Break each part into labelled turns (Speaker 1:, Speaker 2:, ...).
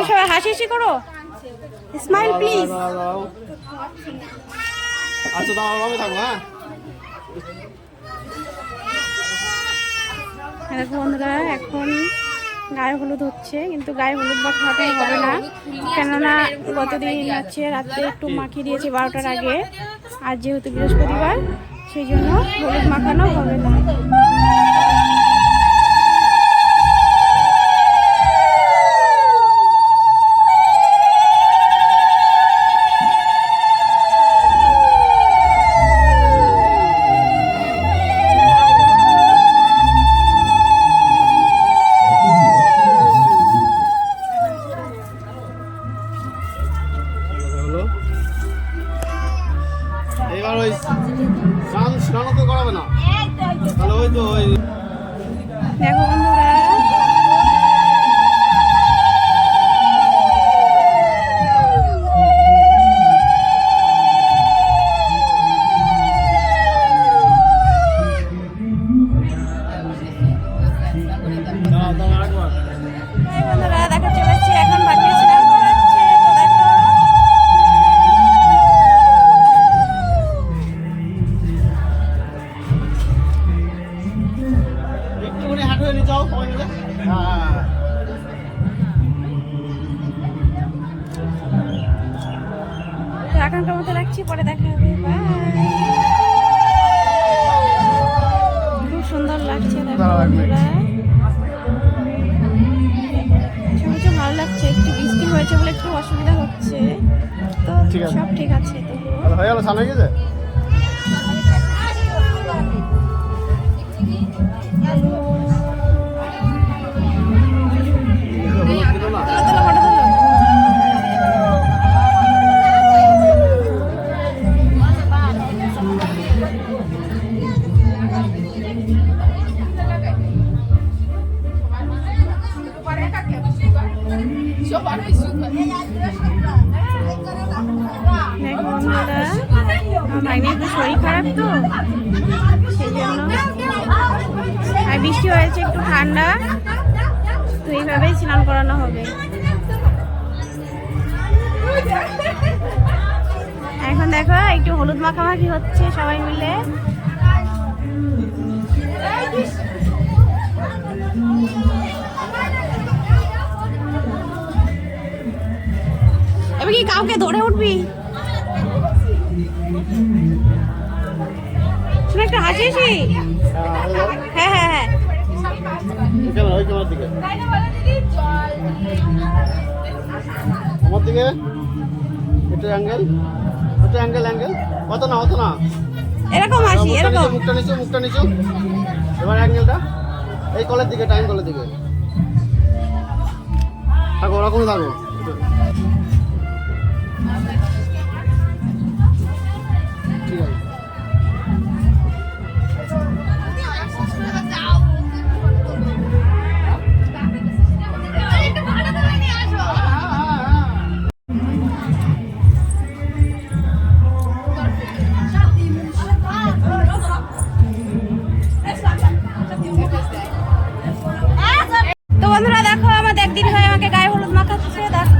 Speaker 1: সবাই হাসি হাসি করো, স্মাইল প্লিজ।
Speaker 2: আচ্ছা দাঁড়াও, আমি থাকবো। হ্যাঁ
Speaker 1: দেখো বন্ধুরা, এখন গায়ে হলুদ হচ্ছে, কিন্তু গায়ে হলুদ বা খাওয়াটাই হবে না, কেননা গতদিন হচ্ছে রাত্রে একটু মাখিয়ে দিয়েছি 12টার আগে, আর যেহেতু বৃহস্পতিবার সেই জন্য হলুদ মাখানো হবে না।
Speaker 2: এবার ওই স্নান তো করাবে না, তাহলে ওই তো ওই
Speaker 1: দেখো বন্ধুরা, দেখো চলেছি এখন বাকি স্নান করাচ্ছে, তো দেখো
Speaker 2: একটুখানি হাঁটু নিয়ে যাও সবাই মিলে।
Speaker 1: তো এখনকার মতো রাখছি, পরে দেখা হবে, বাই। খুব সুন্দর লাগছে দেখো বন্ধুরা, ছবিটা ভালো লাগছে, একটু বৃষ্টি হয়েছে বলে একটু অসুবিধা হচ্ছে, তো সব ঠিক আছে। তো
Speaker 2: হয়ে গেল, সামনে গেছে।
Speaker 1: ভাইনের একটু শরীর খারাপ, তো সেই জন্য, আর বৃষ্টি হয়েছে একটু ঠান্ডা, তো এইভাবেই স্নান করানো হবে। এখন দেখো একটু হলুদ মাখামাখি হচ্ছে সবাই মিলে। এবার কি কাউকে ধরে উঠবি? শুনে একটা হাসিসি। হ্যাঁ হ্যাঁ হ্যাঁ,
Speaker 2: আমার দিকে একটু অ্যাঙ্গেল, একটু অ্যাঙ্গেল অ্যাঙ্গেল, অত না অত না,
Speaker 1: এরকম হাসি, এরকম
Speaker 2: মুখটা নিচু, মুখটা নিচু। এবার অ্যাঙ্গেলটা এই কলের দিকে, টাইম কলের দিকে থাকো, ওরকমই থাকো। ঠিক আছে,
Speaker 1: তো বন্ধুরা দেখো, আমার একদিন হয় আমাকে গায়ে হলুদ মাখাচ্ছে, দেখো।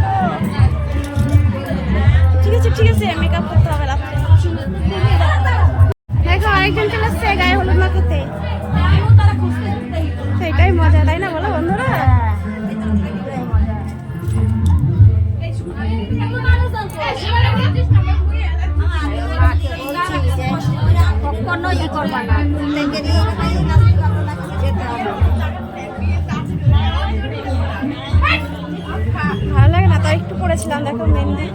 Speaker 1: ঠিক আছে ঠিক আছে, মেকআপ করতে হবে রাত্রে। দেখো আরেকজন চলে আসছে গায়ে হলুদ মাখাতে, সেটাই মজা, তাই না বলো বন্ধুরা?
Speaker 3: কখনো ই করবা না,
Speaker 1: ভালো লাগে না, তাই একটু পড়েছিলাম দেখো মেহেন্দি।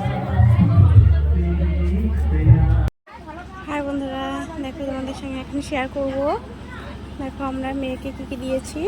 Speaker 1: হ্যাঁ বন্ধুরা, দেখো তোমাদের সঙ্গে এখন শেয়ার করবো, দেখো আমরা মেয়েকে কি কি দিয়েছি।